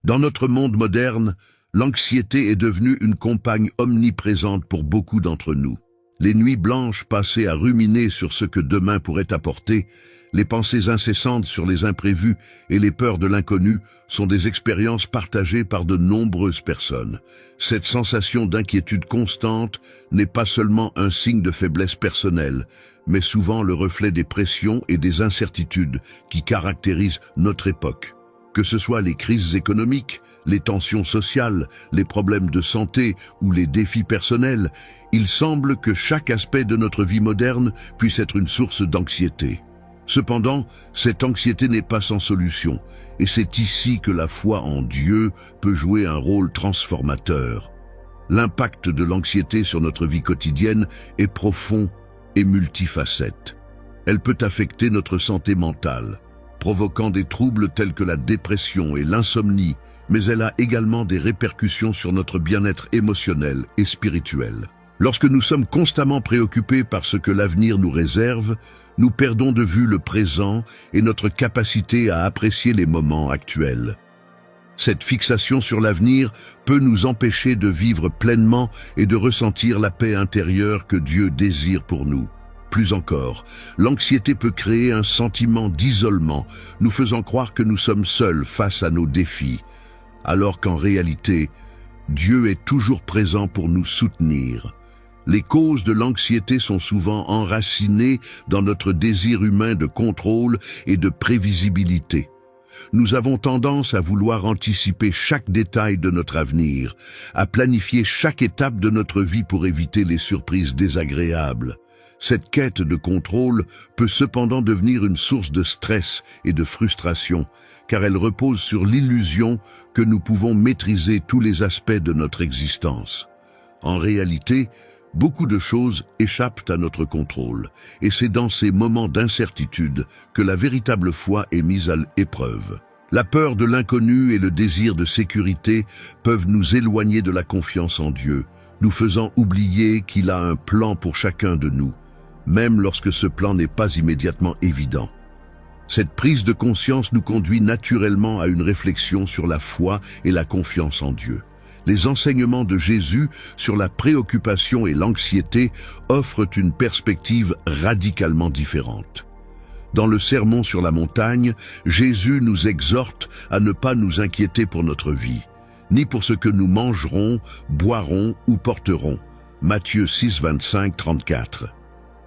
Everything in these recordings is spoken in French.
Dans notre monde moderne, l'anxiété est devenue une compagne omniprésente pour beaucoup d'entre nous. Les nuits blanches passées à ruminer sur ce que demain pourrait apporter, les pensées incessantes sur les imprévus et les peurs de l'inconnu sont des expériences partagées par de nombreuses personnes. Cette sensation d'inquiétude constante n'est pas seulement un signe de faiblesse personnelle, mais souvent le reflet des pressions et des incertitudes qui caractérisent notre époque. Que ce soit les crises économiques, les tensions sociales, les problèmes de santé ou les défis personnels, il semble que chaque aspect de notre vie moderne puisse être une source d'anxiété. Cependant, cette anxiété n'est pas sans solution, et c'est ici que la foi en Dieu peut jouer un rôle transformateur. L'impact de l'anxiété sur notre vie quotidienne est profond et multifacette. Elle peut affecter notre santé mentale, provoquant des troubles tels que la dépression et l'insomnie, mais elle a également des répercussions sur notre bien-être émotionnel et spirituel. Lorsque nous sommes constamment préoccupés par ce que l'avenir nous réserve, nous perdons de vue le présent et notre capacité à apprécier les moments actuels. Cette fixation sur l'avenir peut nous empêcher de vivre pleinement et de ressentir la paix intérieure que Dieu désire pour nous. Plus encore, l'anxiété peut créer un sentiment d'isolement, nous faisant croire que nous sommes seuls face à nos défis, alors qu'en réalité, Dieu est toujours présent pour nous soutenir. Les causes de l'anxiété sont souvent enracinées dans notre désir humain de contrôle et de prévisibilité. Nous avons tendance à vouloir anticiper chaque détail de notre avenir, à planifier chaque étape de notre vie pour éviter les surprises désagréables. Cette quête de contrôle peut cependant devenir une source de stress et de frustration, car elle repose sur l'illusion que nous pouvons maîtriser tous les aspects de notre existence. En réalité, beaucoup de choses échappent à notre contrôle, et c'est dans ces moments d'incertitude que la véritable foi est mise à l'épreuve. La peur de l'inconnu et le désir de sécurité peuvent nous éloigner de la confiance en Dieu, nous faisant oublier qu'il a un plan pour chacun de nous, même lorsque ce plan n'est pas immédiatement évident. Cette prise de conscience nous conduit naturellement à une réflexion sur la foi et la confiance en Dieu. Les enseignements de Jésus sur la préoccupation et l'anxiété offrent une perspective radicalement différente. Dans le Sermon sur la montagne, Jésus nous exhorte à ne pas nous inquiéter pour notre vie, ni pour ce que nous mangerons, boirons ou porterons. Matthieu 6, 25-34.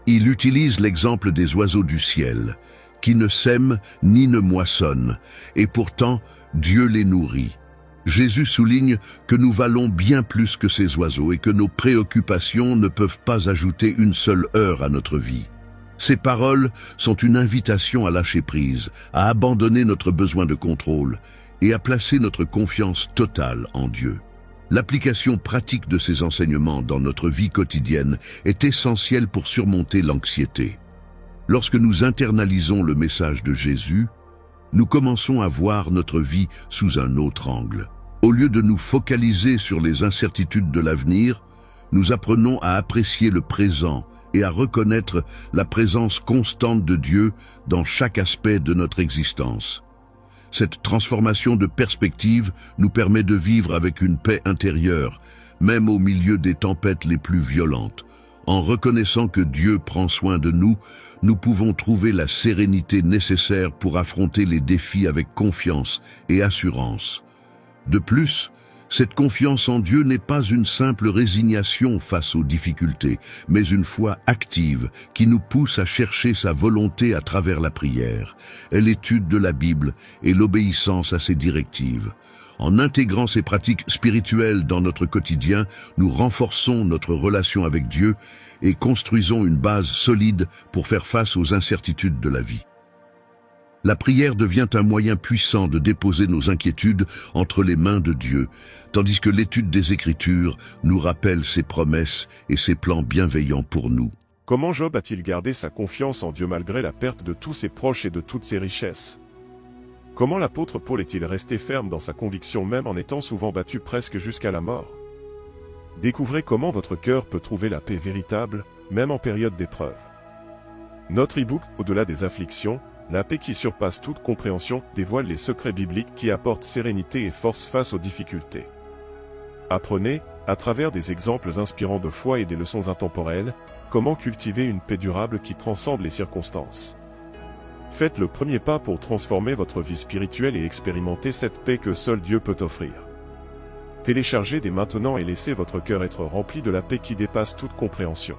Il utilise l'exemple des oiseaux du ciel, qui ne sèment ni ne moissonnent, et pourtant Dieu les nourrit. Jésus souligne que nous valons bien plus que ces oiseaux et que nos préoccupations ne peuvent pas ajouter une seule heure à notre vie. Ces paroles sont une invitation à lâcher prise, à abandonner notre besoin de contrôle et à placer notre confiance totale en Dieu. L'application pratique de ces enseignements dans notre vie quotidienne est essentielle pour surmonter l'anxiété. Lorsque nous internalisons le message de Jésus, nous commençons à voir notre vie sous un autre angle. Au lieu de nous focaliser sur les incertitudes de l'avenir, nous apprenons à apprécier le présent et à reconnaître la présence constante de Dieu dans chaque aspect de notre existence. Cette transformation de perspective nous permet de vivre avec une paix intérieure, même au milieu des tempêtes les plus violentes. En reconnaissant que Dieu prend soin de nous, nous pouvons trouver la sérénité nécessaire pour affronter les défis avec confiance et assurance. De plus, cette confiance en Dieu n'est pas une simple résignation face aux difficultés, mais une foi active qui nous pousse à chercher sa volonté à travers la prière, l'étude de la Bible et l'obéissance à ses directives. En intégrant ces pratiques spirituelles dans notre quotidien, nous renforçons notre relation avec Dieu et construisons une base solide pour faire face aux incertitudes de la vie. La prière devient un moyen puissant de déposer nos inquiétudes entre les mains de Dieu, tandis que l'étude des Écritures nous rappelle ses promesses et ses plans bienveillants pour nous. Comment Job a-t-il gardé sa confiance en Dieu malgré la perte de tous ses proches et de toutes ses richesses? Comment l'apôtre Paul est-il resté ferme dans sa conviction même en étant souvent battu presque jusqu'à la mort? Découvrez comment votre cœur peut trouver la paix véritable, même en période d'épreuve. Notre e-book, Au-delà des afflictions, La paix qui surpasse toute compréhension dévoile les secrets bibliques qui apportent sérénité et force face aux difficultés. Apprenez, à travers des exemples inspirants de foi et des leçons intemporelles, comment cultiver une paix durable qui transcende les circonstances. Faites le premier pas pour transformer votre vie spirituelle et expérimenter cette paix que seul Dieu peut offrir. Téléchargez dès maintenant et laissez votre cœur être rempli de la paix qui dépasse toute compréhension.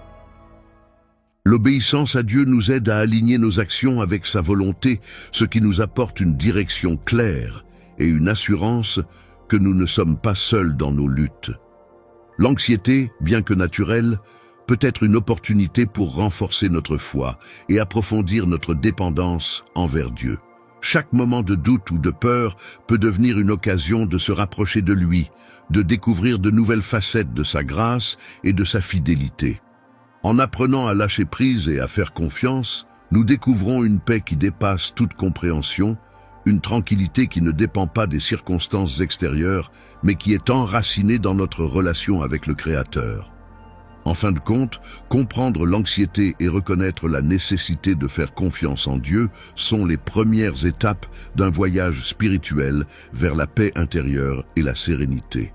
L'obéissance à Dieu nous aide à aligner nos actions avec sa volonté, ce qui nous apporte une direction claire et une assurance que nous ne sommes pas seuls dans nos luttes. L'anxiété, bien que naturelle, peut être une opportunité pour renforcer notre foi et approfondir notre dépendance envers Dieu. Chaque moment de doute ou de peur peut devenir une occasion de se rapprocher de lui, de découvrir de nouvelles facettes de sa grâce et de sa fidélité. En apprenant à lâcher prise et à faire confiance, nous découvrons une paix qui dépasse toute compréhension, une tranquillité qui ne dépend pas des circonstances extérieures, mais qui est enracinée dans notre relation avec le Créateur. En fin de compte, comprendre l'anxiété et reconnaître la nécessité de faire confiance en Dieu sont les premières étapes d'un voyage spirituel vers la paix intérieure et la sérénité.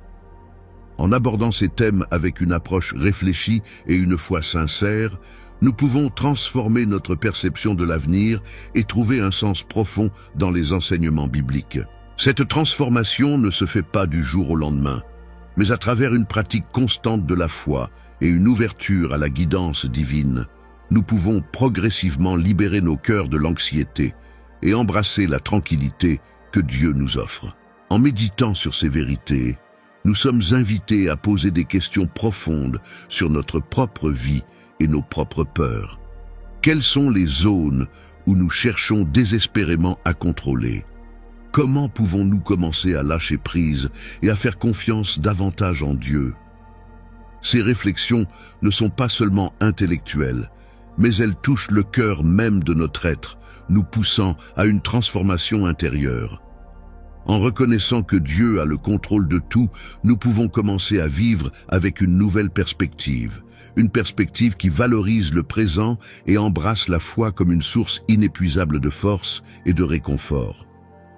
En abordant ces thèmes avec une approche réfléchie et une foi sincère, nous pouvons transformer notre perception de l'avenir et trouver un sens profond dans les enseignements bibliques. Cette transformation ne se fait pas du jour au lendemain, mais à travers une pratique constante de la foi et une ouverture à la guidance divine, nous pouvons progressivement libérer nos cœurs de l'anxiété et embrasser la tranquillité que Dieu nous offre. En méditant sur ces vérités, nous sommes invités à poser des questions profondes sur notre propre vie et nos propres peurs. Quelles sont les zones où nous cherchons désespérément à contrôler? Comment pouvons-nous commencer à lâcher prise et à faire confiance davantage en Dieu? Ces réflexions ne sont pas seulement intellectuelles, mais elles touchent le cœur même de notre être, nous poussant à une transformation intérieure. En reconnaissant que Dieu a le contrôle de tout, nous pouvons commencer à vivre avec une nouvelle perspective. Une perspective qui valorise le présent et embrasse la foi comme une source inépuisable de force et de réconfort.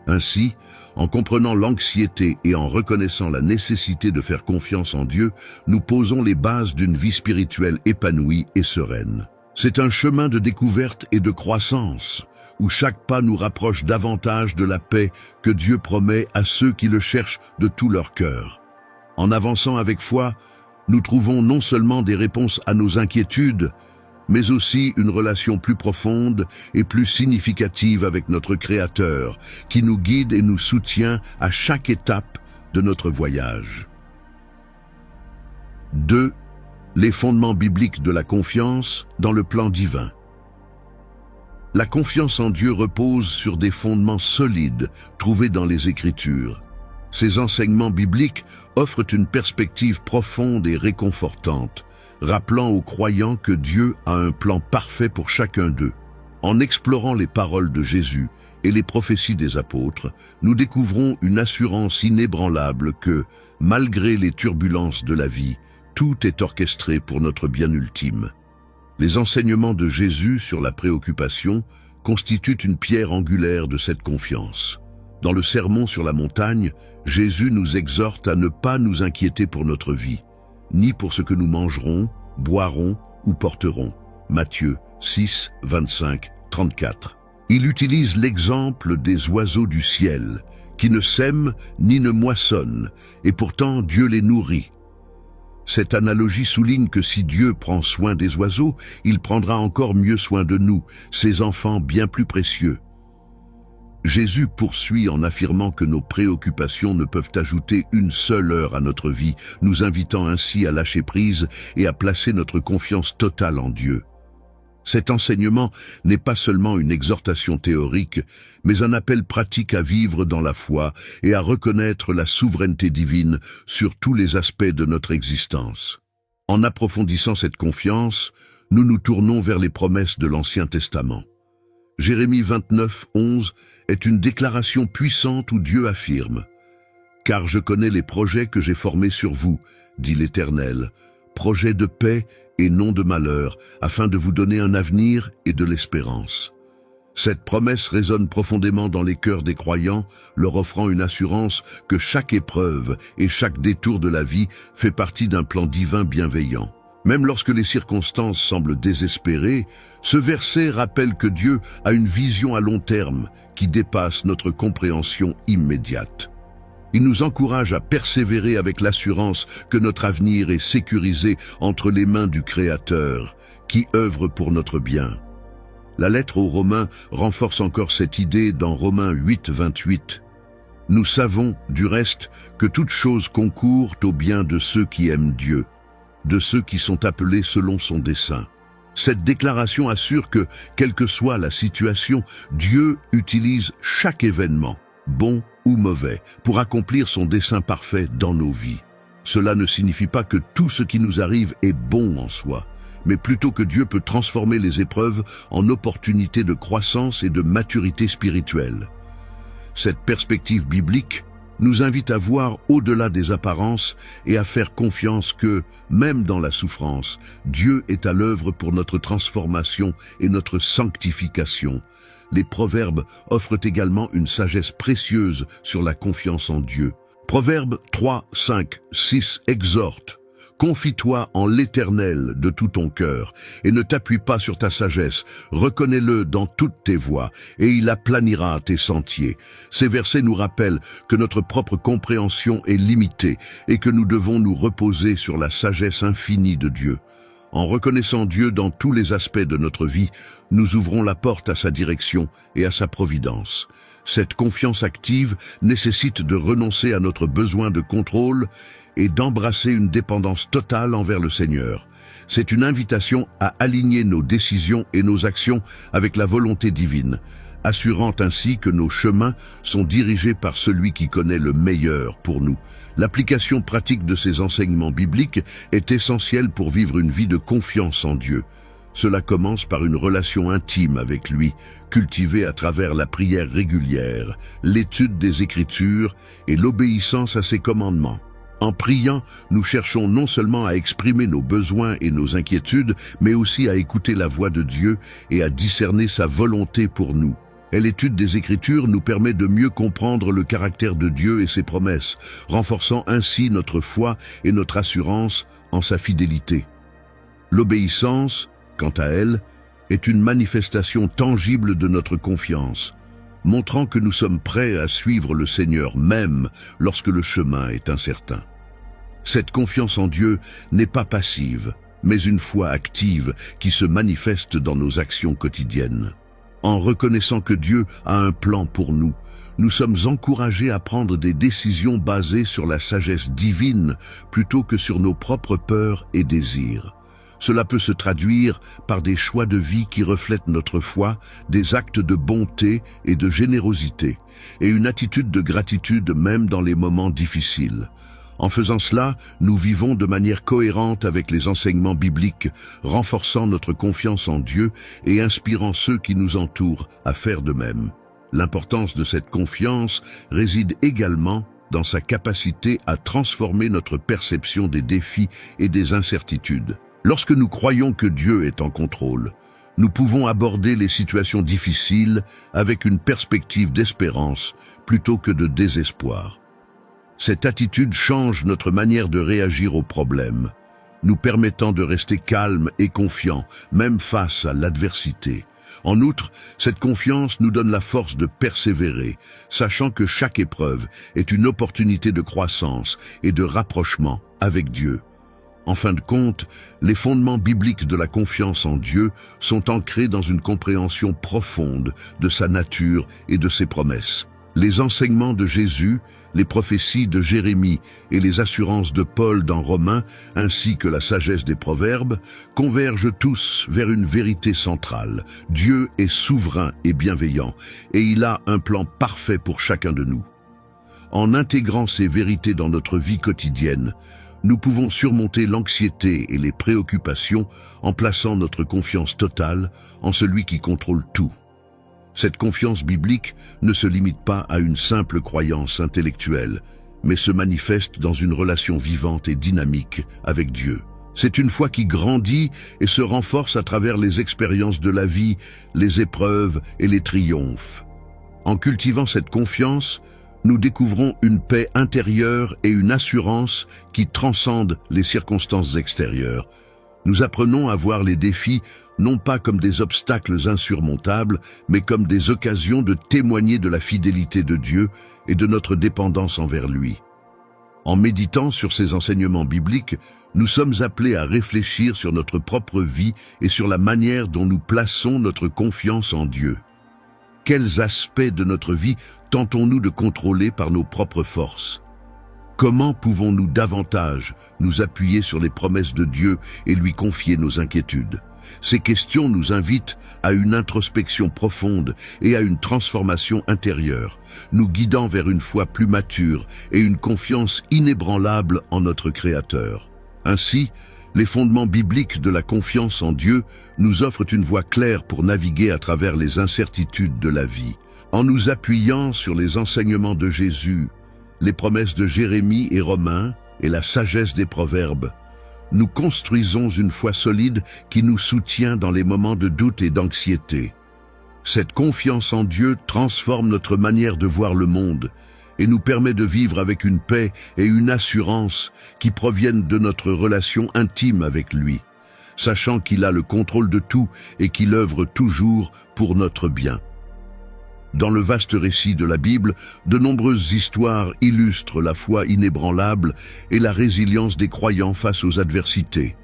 Ainsi, en comprenant l'anxiété et en reconnaissant la nécessité de faire confiance en Dieu, nous posons les bases d'une vie spirituelle épanouie et sereine. C'est un chemin de découverte et de croissance, où chaque pas nous rapproche davantage de la paix que Dieu promet à ceux qui le cherchent de tout leur cœur. En avançant avec foi, nous trouvons non seulement des réponses à nos inquiétudes, mais aussi une relation plus profonde et plus significative avec notre Créateur, qui nous guide et nous soutient à chaque étape de notre voyage. 2. Les fondements bibliques de la confiance dans le plan divin. La confiance en Dieu repose sur des fondements solides trouvés dans les Écritures. Ces enseignements bibliques offrent une perspective profonde et réconfortante, rappelant aux croyants que Dieu a un plan parfait pour chacun d'eux. En explorant les paroles de Jésus et les prophéties des apôtres, nous découvrons une assurance inébranlable que, malgré les turbulences de la vie, tout est orchestré pour notre bien ultime. Les enseignements de Jésus sur la préoccupation constituent une pierre angulaire de cette confiance. Dans le Sermon sur la montagne, Jésus nous exhorte à ne pas nous inquiéter pour notre vie, ni pour ce que nous mangerons, boirons ou porterons. Matthieu 6, 25, 34. Il utilise l'exemple des oiseaux du ciel, qui ne sèment ni ne moissonnent, et pourtant Dieu les nourrit. Cette analogie souligne que si Dieu prend soin des oiseaux, il prendra encore mieux soin de nous, ses enfants bien plus précieux. Jésus poursuit en affirmant que nos préoccupations ne peuvent ajouter une seule heure à notre vie, nous invitant ainsi à lâcher prise et à placer notre confiance totale en Dieu. Cet enseignement n'est pas seulement une exhortation théorique, mais un appel pratique à vivre dans la foi et à reconnaître la souveraineté divine sur tous les aspects de notre existence. En approfondissant cette confiance, nous nous tournons vers les promesses de l'Ancien Testament. Jérémie 29, 11 est une déclaration puissante où Dieu affirme « Car je connais les projets que j'ai formés sur vous, dit l'Éternel, projets de paix et non de malheur, afin de vous donner un avenir et de l'espérance. » Cette promesse résonne profondément dans les cœurs des croyants, leur offrant une assurance que chaque épreuve et chaque détour de la vie fait partie d'un plan divin bienveillant. Même lorsque les circonstances semblent désespérées, ce verset rappelle que Dieu a une vision à long terme qui dépasse notre compréhension immédiate. Il nous encourage à persévérer avec l'assurance que notre avenir est sécurisé entre les mains du Créateur, qui œuvre pour notre bien. La lettre aux Romains renforce encore cette idée dans Romains 8, 28. Nous savons, du reste, que toute chose concourt au bien de ceux qui aiment Dieu, de ceux qui sont appelés selon son dessein. Cette déclaration assure que, quelle que soit la situation, Dieu utilise chaque événement, bon ou mauvais, pour accomplir son dessein parfait dans nos vies. Cela ne signifie pas que tout ce qui nous arrive est bon en soi, mais plutôt que Dieu peut transformer les épreuves en opportunités de croissance et de maturité spirituelle. Cette perspective biblique nous invite à voir au-delà des apparences et à faire confiance que, même dans la souffrance, Dieu est à l'œuvre pour notre transformation et notre sanctification. Les Proverbes offrent également une sagesse précieuse sur la confiance en Dieu. Proverbes 3, 5, 6 exhorte: confie-toi en l'Éternel de tout ton cœur, et ne t'appuie pas sur ta sagesse. Reconnais-le dans toutes tes voies, et il aplanira tes sentiers. Ces versets nous rappellent que notre propre compréhension est limitée, et que nous devons nous reposer sur la sagesse infinie de Dieu. En reconnaissant Dieu dans tous les aspects de notre vie, nous ouvrons la porte à sa direction et à sa providence. Cette confiance active nécessite de renoncer à notre besoin de contrôle et d'embrasser une dépendance totale envers le Seigneur. C'est une invitation à aligner nos décisions et nos actions avec la volonté divine, assurant ainsi que nos chemins sont dirigés par celui qui connaît le meilleur pour nous. L'application pratique de ces enseignements bibliques est essentielle pour vivre une vie de confiance en Dieu. Cela commence par une relation intime avec lui, cultivée à travers la prière régulière, l'étude des Écritures et l'obéissance à ses commandements. En priant, nous cherchons non seulement à exprimer nos besoins et nos inquiétudes, mais aussi à écouter la voix de Dieu et à discerner sa volonté pour nous. L'étude des Écritures nous permet de mieux comprendre le caractère de Dieu et ses promesses, renforçant ainsi notre foi et notre assurance en sa fidélité. L'obéissance, quant à elle, est une manifestation tangible de notre confiance, montrant que nous sommes prêts à suivre le Seigneur même lorsque le chemin est incertain. Cette confiance en Dieu n'est pas passive, mais une foi active qui se manifeste dans nos actions quotidiennes. En reconnaissant que Dieu a un plan pour nous, nous sommes encouragés à prendre des décisions basées sur la sagesse divine plutôt que sur nos propres peurs et désirs. Cela peut se traduire par des choix de vie qui reflètent notre foi, des actes de bonté et de générosité, et une attitude de gratitude même dans les moments difficiles. En faisant cela, nous vivons de manière cohérente avec les enseignements bibliques, renforçant notre confiance en Dieu et inspirant ceux qui nous entourent à faire de même. L'importance de cette confiance réside également dans sa capacité à transformer notre perception des défis et des incertitudes. Lorsque nous croyons que Dieu est en contrôle, nous pouvons aborder les situations difficiles avec une perspective d'espérance plutôt que de désespoir. Cette attitude change notre manière de réagir aux problèmes, nous permettant de rester calmes et confiants, même face à l'adversité. En outre, cette confiance nous donne la force de persévérer, sachant que chaque épreuve est une opportunité de croissance et de rapprochement avec Dieu. En fin de compte, les fondements bibliques de la confiance en Dieu sont ancrés dans une compréhension profonde de sa nature et de ses promesses. Les enseignements de Jésus, les prophéties de Jérémie et les assurances de Paul dans Romains, ainsi que la sagesse des Proverbes, convergent tous vers une vérité centrale. Dieu est souverain et bienveillant, et il a un plan parfait pour chacun de nous. En intégrant ces vérités dans notre vie quotidienne, nous pouvons surmonter l'anxiété et les préoccupations en plaçant notre confiance totale en celui qui contrôle tout. Cette confiance biblique ne se limite pas à une simple croyance intellectuelle, mais se manifeste dans une relation vivante et dynamique avec Dieu. C'est une foi qui grandit et se renforce à travers les expériences de la vie, les épreuves et les triomphes. En cultivant cette confiance, nous découvrons une paix intérieure et une assurance qui transcendent les circonstances extérieures. Nous apprenons à voir les défis non pas comme des obstacles insurmontables, mais comme des occasions de témoigner de la fidélité de Dieu et de notre dépendance envers lui. En méditant sur ces enseignements bibliques, nous sommes appelés à réfléchir sur notre propre vie et sur la manière dont nous plaçons notre confiance en Dieu. Quels aspects de notre vie tentons-nous de contrôler par nos propres forces? Comment pouvons-nous davantage nous appuyer sur les promesses de Dieu et lui confier nos inquiétudes? Ces questions nous invitent à une introspection profonde et à une transformation intérieure, nous guidant vers une foi plus mature et une confiance inébranlable en notre Créateur. Ainsi, les fondements bibliques de la confiance en Dieu nous offrent une voie claire pour naviguer à travers les incertitudes de la vie. En nous appuyant sur les enseignements de Jésus, les promesses de Jérémie et Romains et la sagesse des Proverbes, nous construisons une foi solide qui nous soutient dans les moments de doute et d'anxiété. Cette confiance en Dieu transforme notre manière de voir le monde et nous permet de vivre avec une paix et une assurance qui proviennent de notre relation intime avec lui, sachant qu'il a le contrôle de tout et qu'il œuvre toujours pour notre bien. Dans le vaste récit de la Bible, de nombreuses histoires illustrent la foi inébranlable et la résilience des croyants face aux adversités.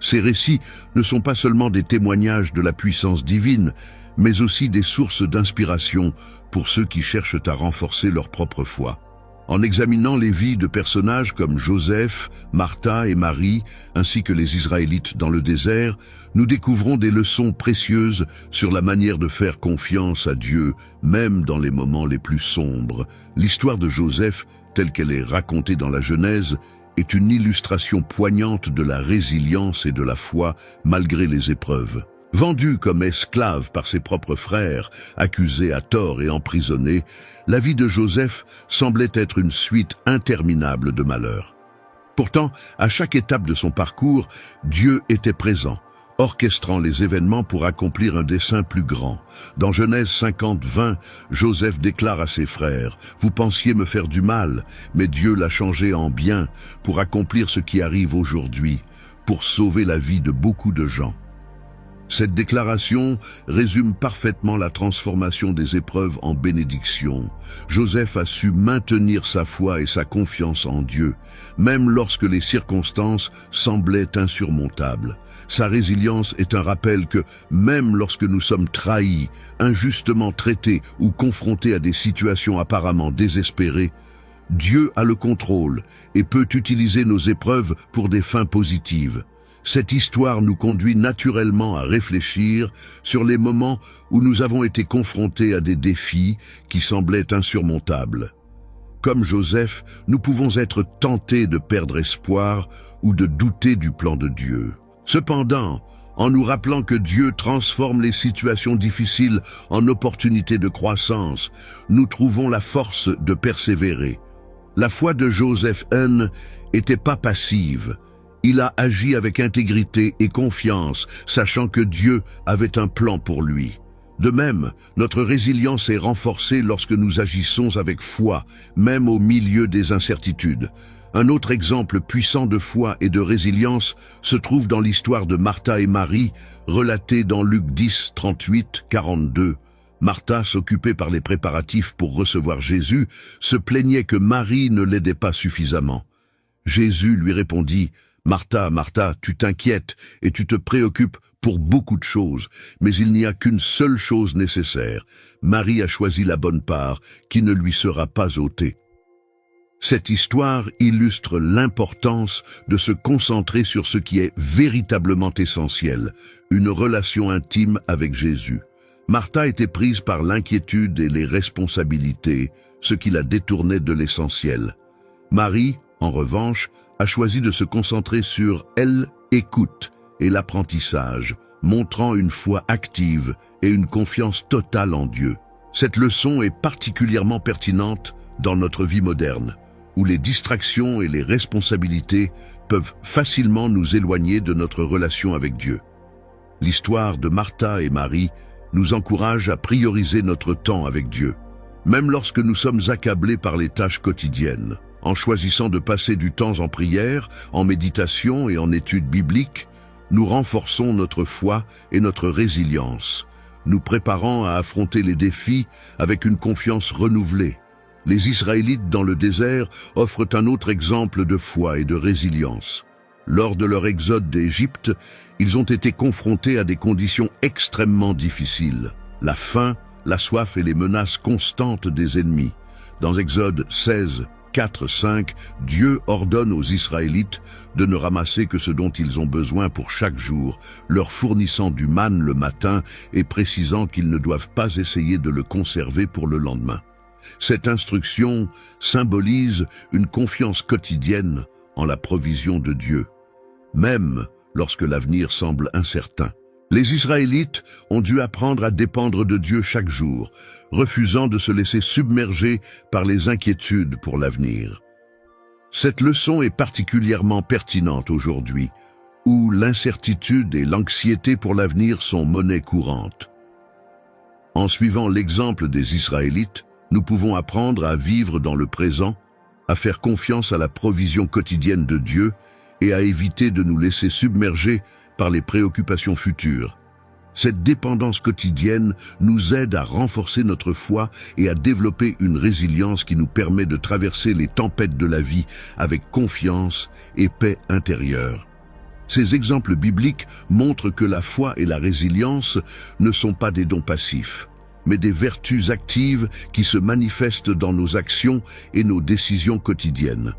Ces récits ne sont pas seulement des témoignages de la puissance divine, mais aussi des sources d'inspiration pour ceux qui cherchent à renforcer leur propre foi. En examinant les vies de personnages comme Joseph, Martha et Marie, ainsi que les Israélites dans le désert, nous découvrons des leçons précieuses sur la manière de faire confiance à Dieu, même dans les moments les plus sombres. L'histoire de Joseph, telle qu'elle est racontée dans la Genèse, est une illustration poignante de la résilience et de la foi malgré les épreuves. Vendu comme esclave par ses propres frères, accusé à tort et emprisonné, la vie de Joseph semblait être une suite interminable de malheurs. Pourtant, à chaque étape de son parcours, Dieu était présent, orchestrant les événements pour accomplir un dessein plus grand. Dans Genèse 50:20, Joseph déclare à ses frères « Vous pensiez me faire du mal, mais Dieu l'a changé en bien pour accomplir ce qui arrive aujourd'hui, pour sauver la vie de beaucoup de gens. » Cette déclaration résume parfaitement la transformation des épreuves en bénédiction. Joseph a su maintenir sa foi et sa confiance en Dieu, même lorsque les circonstances semblaient insurmontables. Sa résilience est un rappel que, même lorsque nous sommes trahis, injustement traités ou confrontés à des situations apparemment désespérées, Dieu a le contrôle et peut utiliser nos épreuves pour des fins positives. Cette histoire nous conduit naturellement à réfléchir sur les moments où nous avons été confrontés à des défis qui semblaient insurmontables. Comme Joseph, nous pouvons être tentés de perdre espoir ou de douter du plan de Dieu. Cependant, en nous rappelant que Dieu transforme les situations difficiles en opportunités de croissance, nous trouvons la force de persévérer. La foi de Joseph N. n'était pas passive. Il a agi avec intégrité et confiance, sachant que Dieu avait un plan pour lui. De même, notre résilience est renforcée lorsque nous agissons avec foi, même au milieu des incertitudes. Un autre exemple puissant de foi et de résilience se trouve dans l'histoire de Martha et Marie, relatée dans Luc 10, 38-42. Martha, s'occupait par les préparatifs pour recevoir Jésus, se plaignait que Marie ne l'aidait pas suffisamment. Jésus lui répondit « Martha, Martha, tu t'inquiètes et tu te préoccupes pour beaucoup de choses, mais il n'y a qu'une seule chose nécessaire. Marie a choisi la bonne part, qui ne lui sera pas ôtée. » Cette histoire illustre l'importance de se concentrer sur ce qui est véritablement essentiel, une relation intime avec Jésus. Martha était prise par l'inquiétude et les responsabilités, ce qui la détournait de l'essentiel. Marie, en revanche, a choisi de se concentrer sur l'écoute et l'apprentissage, montrant une foi active et une confiance totale en Dieu. Cette leçon est particulièrement pertinente dans notre vie moderne. où les distractions et les responsabilités peuvent facilement nous éloigner de notre relation avec Dieu. L'histoire de Martha et Marie nous encourage à prioriser notre temps avec Dieu, même lorsque nous sommes accablés par les tâches quotidiennes. En choisissant de passer du temps en prière, en méditation et en études bibliques, nous renforçons notre foi et notre résilience, nous préparant à affronter les défis avec une confiance renouvelée. Les Israélites dans le désert offrent un autre exemple de foi et de résilience. Lors de leur exode d'Égypte, ils ont été confrontés à des conditions extrêmement difficiles. La faim, la soif et les menaces constantes des ennemis. Dans Exode 16, 4, 5, Dieu ordonne aux Israélites de ne ramasser que ce dont ils ont besoin pour chaque jour, leur fournissant du manne le matin et précisant qu'ils ne doivent pas essayer de le conserver pour le lendemain. Cette instruction symbolise une confiance quotidienne en la provision de Dieu, même lorsque l'avenir semble incertain. Les Israélites ont dû apprendre à dépendre de Dieu chaque jour, refusant de se laisser submerger par les inquiétudes pour l'avenir. Cette leçon est particulièrement pertinente aujourd'hui, où l'incertitude et l'anxiété pour l'avenir sont monnaie courante. En suivant l'exemple des Israélites, nous pouvons apprendre à vivre dans le présent, à faire confiance à la provision quotidienne de Dieu et à éviter de nous laisser submerger par les préoccupations futures. Cette dépendance quotidienne nous aide à renforcer notre foi et à développer une résilience qui nous permet de traverser les tempêtes de la vie avec confiance et paix intérieure. Ces exemples bibliques montrent que la foi et la résilience ne sont pas des dons passifs, mais des vertus actives qui se manifestent dans nos actions et nos décisions quotidiennes.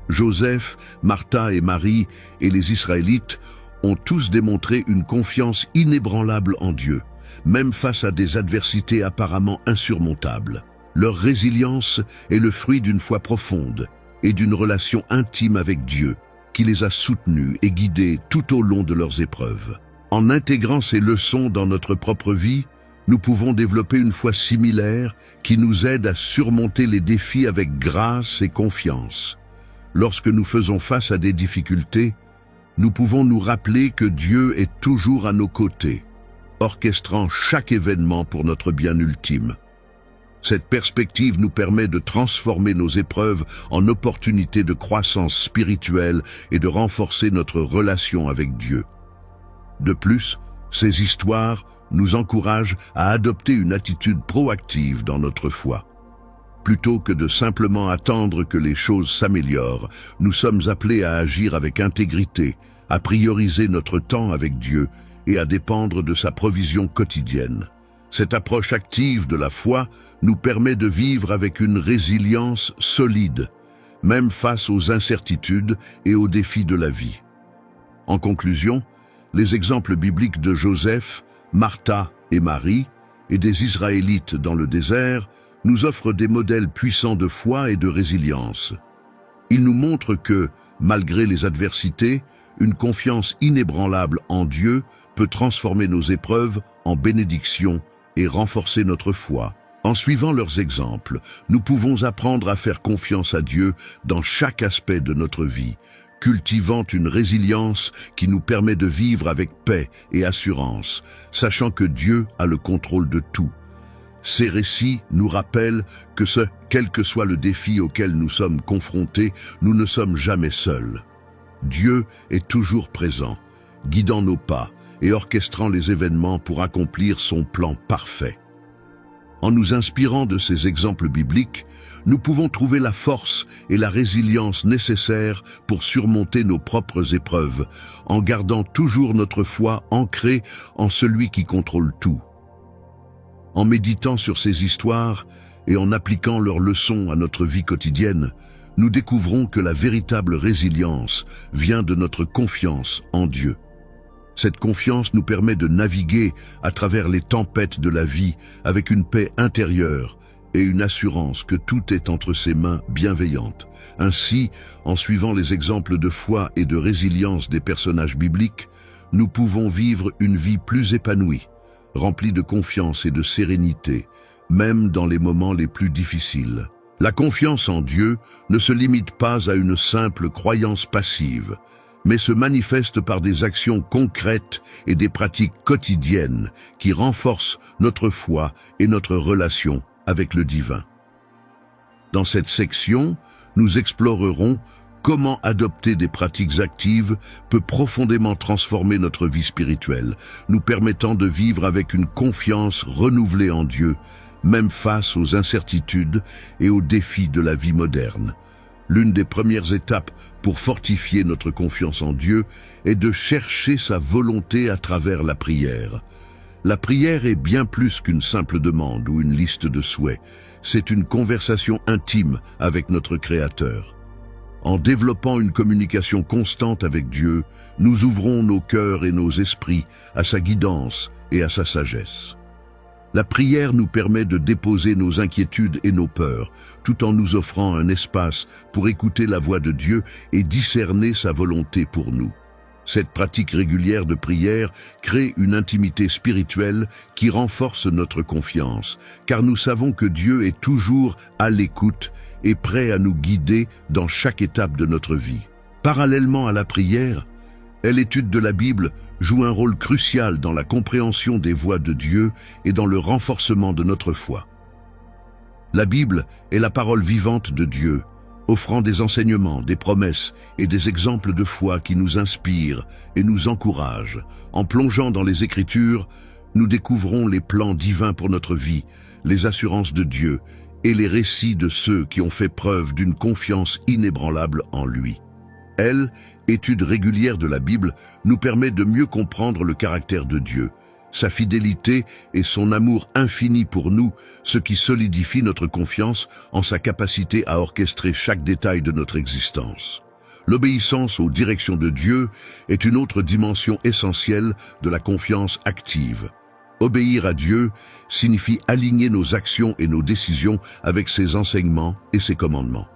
Joseph, Martha et Marie et les Israélites ont tous démontré une confiance inébranlable en Dieu, même face à des adversités apparemment insurmontables. Leur résilience est le fruit d'une foi profonde et d'une relation intime avec Dieu, qui les a soutenus et guidés tout au long de leurs épreuves. En intégrant ces leçons dans notre propre vie, nous pouvons développer une foi similaire qui nous aide à surmonter les défis avec grâce et confiance. Lorsque nous faisons face à des difficultés, nous pouvons nous rappeler que Dieu est toujours à nos côtés, orchestrant chaque événement pour notre bien ultime. Cette perspective nous permet de transformer nos épreuves en opportunités de croissance spirituelle et de renforcer notre relation avec Dieu. De plus, ces histoires nous encouragent à adopter une attitude proactive dans notre foi. Plutôt que de simplement attendre que les choses s'améliorent, nous sommes appelés à agir avec intégrité, à prioriser notre temps avec Dieu et à dépendre de sa provision quotidienne. Cette approche active de la foi nous permet de vivre avec une résilience solide, même face aux incertitudes et aux défis de la vie. En conclusion, les exemples bibliques de Joseph, Martha et Marie, et des Israélites dans le désert, nous offrent des modèles puissants de foi et de résilience. Ils nous montrent que, malgré les adversités, une confiance inébranlable en Dieu peut transformer nos épreuves en bénédictions et renforcer notre foi. En suivant leurs exemples, nous pouvons apprendre à faire confiance à Dieu dans chaque aspect de notre vie, cultivant une résilience qui nous permet de vivre avec paix et assurance, sachant que Dieu a le contrôle de tout. Ces récits nous rappellent que quel que soit le défi auquel nous sommes confrontés, nous ne sommes jamais seuls. Dieu est toujours présent, guidant nos pas et orchestrant les événements pour accomplir son plan parfait. En nous inspirant de ces exemples bibliques, nous pouvons trouver la force et la résilience nécessaires pour surmonter nos propres épreuves, en gardant toujours notre foi ancrée en celui qui contrôle tout. En méditant sur ces histoires et en appliquant leurs leçons à notre vie quotidienne, nous découvrons que la véritable résilience vient de notre confiance en Dieu. Cette confiance nous permet de naviguer à travers les tempêtes de la vie avec une paix intérieure et une assurance que tout est entre ses mains bienveillantes. Ainsi, en suivant les exemples de foi et de résilience des personnages bibliques, nous pouvons vivre une vie plus épanouie, remplie de confiance et de sérénité, même dans les moments les plus difficiles. La confiance en Dieu ne se limite pas à une simple croyance passive, mais se manifeste par des actions concrètes et des pratiques quotidiennes qui renforcent notre foi et notre relation avec le divin. Dans cette section, nous explorerons comment adopter des pratiques actives peut profondément transformer notre vie spirituelle, nous permettant de vivre avec une confiance renouvelée en Dieu, même face aux incertitudes et aux défis de la vie moderne. L'une des premières étapes pour fortifier notre confiance en Dieu est de chercher sa volonté à travers la prière. La prière est bien plus qu'une simple demande ou une liste de souhaits. C'est une conversation intime avec notre Créateur. En développant une communication constante avec Dieu, nous ouvrons nos cœurs et nos esprits à sa guidance et à sa sagesse. La prière nous permet de déposer nos inquiétudes et nos peurs, tout en nous offrant un espace pour écouter la voix de Dieu et discerner sa volonté pour nous. Cette pratique régulière de prière crée une intimité spirituelle qui renforce notre confiance, car nous savons que Dieu est toujours à l'écoute et prêt à nous guider dans chaque étape de notre vie. Parallèlement à la prière, l'étude de la Bible joue un rôle crucial dans la compréhension des voies de Dieu et dans le renforcement de notre foi. La Bible est la parole vivante de Dieu, offrant des enseignements, des promesses et des exemples de foi qui nous inspirent et nous encouragent. En plongeant dans les Écritures, nous découvrons les plans divins pour notre vie, les assurances de Dieu et les récits de ceux qui ont fait preuve d'une confiance inébranlable en lui. Étude régulière de la Bible nous permet de mieux comprendre le caractère de Dieu, sa fidélité et son amour infini pour nous, ce qui solidifie notre confiance en sa capacité à orchestrer chaque détail de notre existence. L'obéissance aux directions de Dieu est une autre dimension essentielle de la confiance active. Obéir à Dieu signifie aligner nos actions et nos décisions avec ses enseignements et ses commandements.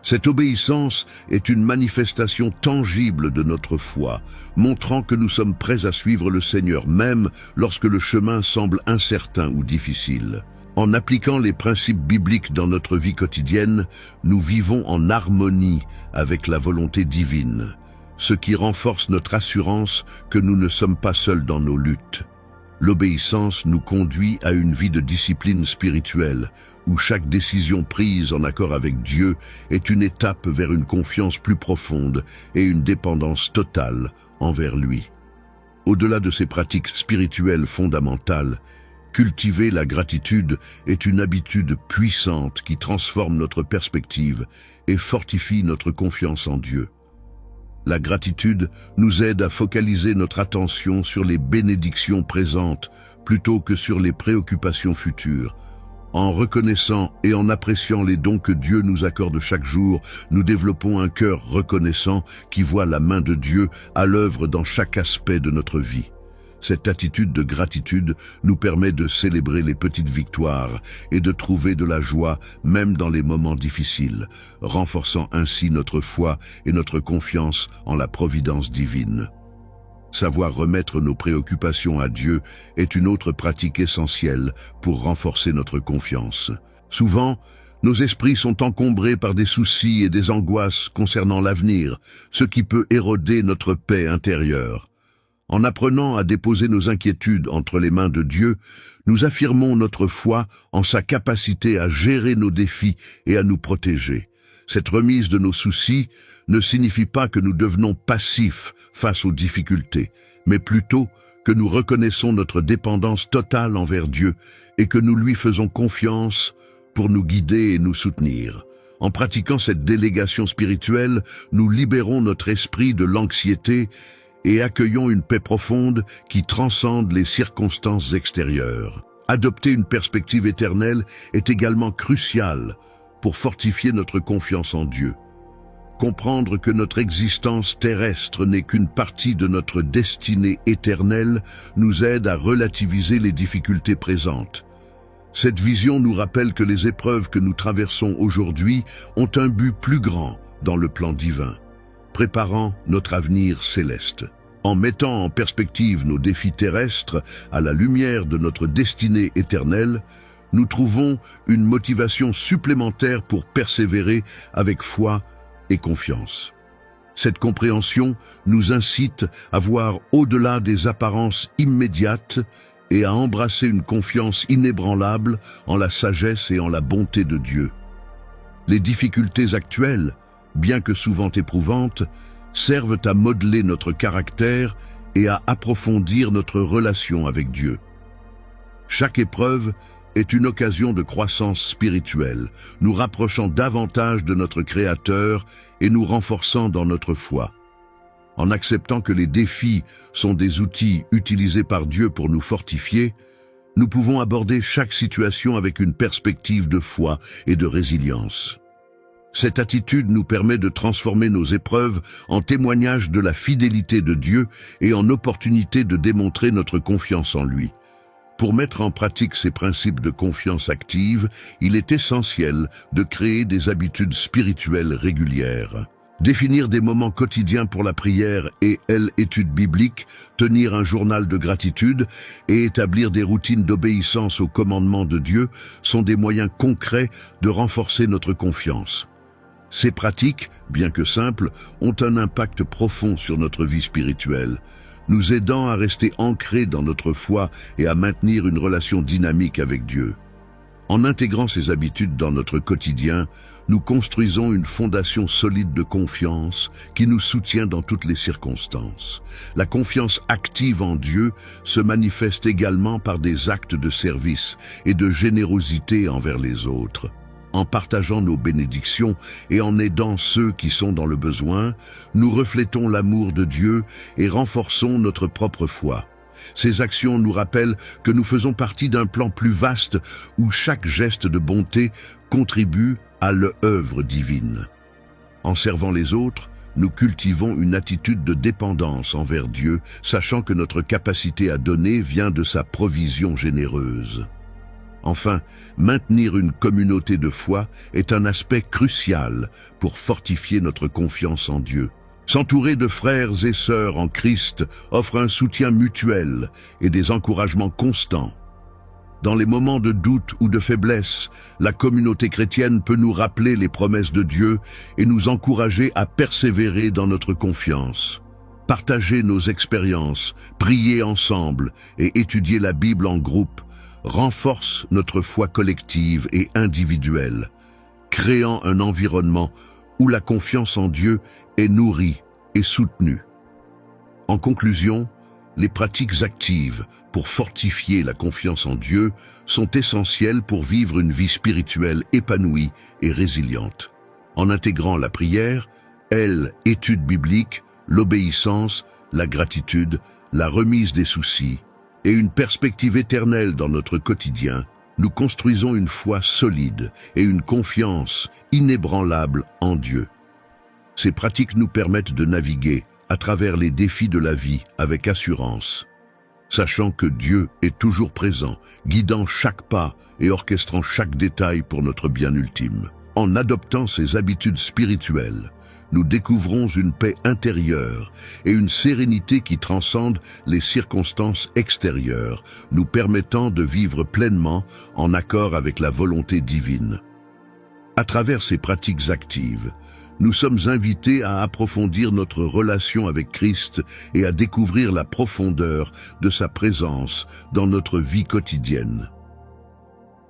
Cette obéissance est une manifestation tangible de notre foi, montrant que nous sommes prêts à suivre le Seigneur même lorsque le chemin semble incertain ou difficile. En appliquant les principes bibliques dans notre vie quotidienne, nous vivons en harmonie avec la volonté divine, ce qui renforce notre assurance que nous ne sommes pas seuls dans nos luttes. L'obéissance nous conduit à une vie de discipline spirituelle, où chaque décision prise en accord avec Dieu est une étape vers une confiance plus profonde et une dépendance totale envers lui. Au-delà de ces pratiques spirituelles fondamentales, cultiver la gratitude est une habitude puissante qui transforme notre perspective et fortifie notre confiance en Dieu. La gratitude nous aide à focaliser notre attention sur les bénédictions présentes plutôt que sur les préoccupations futures. En reconnaissant et en appréciant les dons que Dieu nous accorde chaque jour, nous développons un cœur reconnaissant qui voit la main de Dieu à l'œuvre dans chaque aspect de notre vie. Cette attitude de gratitude nous permet de célébrer les petites victoires et de trouver de la joie même dans les moments difficiles, renforçant ainsi notre foi et notre confiance en la providence divine. Savoir remettre nos préoccupations à Dieu est une autre pratique essentielle pour renforcer notre confiance. Souvent, nos esprits sont encombrés par des soucis et des angoisses concernant l'avenir, ce qui peut éroder notre paix intérieure. En apprenant à déposer nos inquiétudes entre les mains de Dieu, nous affirmons notre foi en sa capacité à gérer nos défis et à nous protéger. Cette remise de nos soucis ne signifie pas que nous devenons passifs face aux difficultés, mais plutôt que nous reconnaissons notre dépendance totale envers Dieu et que nous lui faisons confiance pour nous guider et nous soutenir. En pratiquant cette délégation spirituelle, nous libérons notre esprit de l'anxiété et accueillons une paix profonde qui transcende les circonstances extérieures. Adopter une perspective éternelle est également crucial pour fortifier notre confiance en Dieu. Comprendre que notre existence terrestre n'est qu'une partie de notre destinée éternelle nous aide à relativiser les difficultés présentes. Cette vision nous rappelle que les épreuves que nous traversons aujourd'hui ont un but plus grand dans le plan divin, préparant notre avenir céleste. En mettant en perspective nos défis terrestres à la lumière de notre destinée éternelle, nous trouvons une motivation supplémentaire pour persévérer avec foi et confiance. Cette compréhension nous incite à voir au-delà des apparences immédiates et à embrasser une confiance inébranlable en la sagesse et en la bonté de Dieu. Les difficultés actuelles, bien que souvent éprouvantes, servent à modeler notre caractère et à approfondir notre relation avec Dieu. Chaque épreuve est une occasion de croissance spirituelle, nous rapprochant davantage de notre Créateur et nous renforçant dans notre foi. En acceptant que les défis sont des outils utilisés par Dieu pour nous fortifier, nous pouvons aborder chaque situation avec une perspective de foi et de résilience. Cette attitude nous permet de transformer nos épreuves en témoignage de la fidélité de Dieu et en opportunité de démontrer notre confiance en lui. Pour mettre en pratique ces principes de confiance active, il est essentiel de créer des habitudes spirituelles régulières. Définir des moments quotidiens pour la prière et l'étude biblique, tenir un journal de gratitude et établir des routines d'obéissance aux commandements de Dieu sont des moyens concrets de renforcer notre confiance. Ces pratiques, bien que simples, ont un impact profond sur notre vie spirituelle, nous aidant à rester ancrés dans notre foi et à maintenir une relation dynamique avec Dieu. En intégrant ces habitudes dans notre quotidien, nous construisons une fondation solide de confiance qui nous soutient dans toutes les circonstances. La confiance active en Dieu se manifeste également par des actes de service et de générosité envers les autres. En partageant nos bénédictions et en aidant ceux qui sont dans le besoin, nous reflétons l'amour de Dieu et renforçons notre propre foi. Ces actions nous rappellent que nous faisons partie d'un plan plus vaste où chaque geste de bonté contribue à l'œuvre divine. En servant les autres, nous cultivons une attitude de dépendance envers Dieu, sachant que notre capacité à donner vient de sa provision généreuse. Enfin, maintenir une communauté de foi est un aspect crucial pour fortifier notre confiance en Dieu. S'entourer de frères et sœurs en Christ offre un soutien mutuel et des encouragements constants. Dans les moments de doute ou de faiblesse, la communauté chrétienne peut nous rappeler les promesses de Dieu et nous encourager à persévérer dans notre confiance. Partager nos expériences, prier ensemble et étudier la Bible en groupe renforce notre foi collective et individuelle, créant un environnement où la confiance en Dieu est nourrie et soutenue. En conclusion, les pratiques actives pour fortifier la confiance en Dieu sont essentielles pour vivre une vie spirituelle épanouie et résiliente. En intégrant la prière, l'étude biblique, l'obéissance, la gratitude, la remise des soucis, et une perspective éternelle dans notre quotidien, nous construisons une foi solide et une confiance inébranlable en Dieu. Ces pratiques nous permettent de naviguer à travers les défis de la vie avec assurance, sachant que Dieu est toujours présent, guidant chaque pas et orchestrant chaque détail pour notre bien ultime. En adoptant ces habitudes spirituelles, nous découvrons une paix intérieure et une sérénité qui transcendent les circonstances extérieures, nous permettant de vivre pleinement en accord avec la volonté divine. À travers ces pratiques actives, nous sommes invités à approfondir notre relation avec Christ et à découvrir la profondeur de sa présence dans notre vie quotidienne.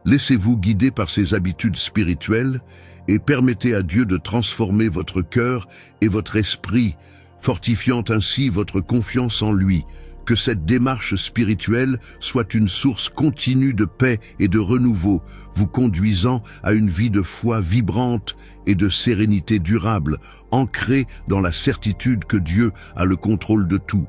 Laissez-vous guider par ces habitudes spirituelles et permettez à Dieu de transformer votre cœur et votre esprit, fortifiant ainsi votre confiance en lui. Que cette démarche spirituelle soit une source continue de paix et de renouveau, vous conduisant à une vie de foi vibrante et de sérénité durable, ancrée dans la certitude que Dieu a le contrôle de tout.